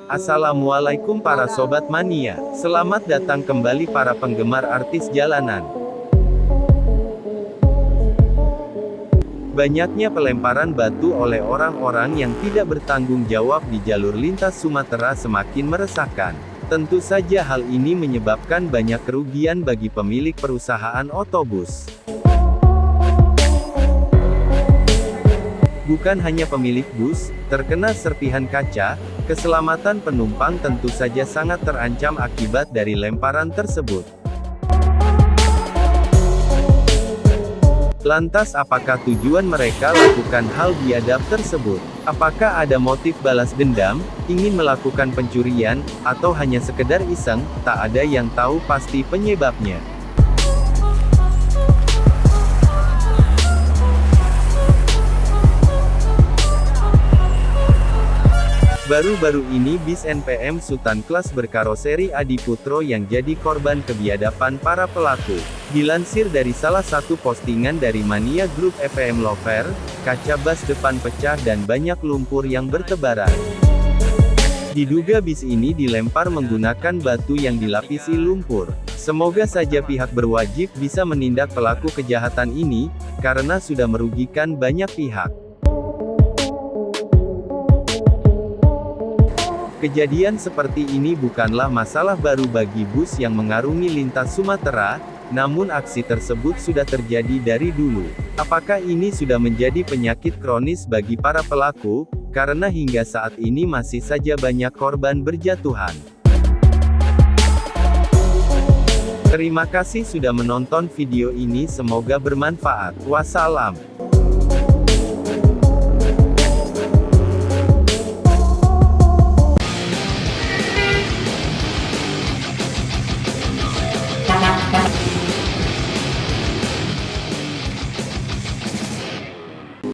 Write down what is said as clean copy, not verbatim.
Assalamualaikum para sobat mania. Selamat datang kembali para penggemar artis jalanan. Banyaknya pelemparan batu oleh orang-orang yang tidak bertanggung jawab di jalur lintas Sumatera semakin meresahkan. Tentu saja hal ini menyebabkan banyak kerugian bagi pemilik perusahaan otobus. Bukan hanya pemilik bus terkena serpihan kaca, keselamatan penumpang tentu saja sangat terancam akibat dari lemparan tersebut. Lantas apakah tujuan mereka lakukan hal biadab tersebut? Apakah ada motif balas dendam, ingin melakukan pencurian, atau hanya sekedar iseng? Tak ada yang tahu pasti penyebabnya. Baru-baru ini bis NPM Sutan Klas berkaroseri Adi Putro yang jadi korban kebiadaban para pelaku. Dilansir dari salah satu postingan dari Mania Group FM Lover, kaca bas depan pecah dan banyak lumpur yang bertebaran. Diduga bis ini dilempar menggunakan batu yang dilapisi lumpur. Semoga saja pihak berwajib bisa menindak pelaku kejahatan ini, karena sudah merugikan banyak pihak. Kejadian seperti ini bukanlah masalah baru bagi bus yang mengarungi lintas Sumatera, namun aksi tersebut sudah terjadi dari dulu. Apakah ini sudah menjadi penyakit kronis bagi para pelaku, karena hingga saat ini masih saja banyak korban berjatuhan. Terima kasih sudah menonton video ini, semoga bermanfaat. Wassalam.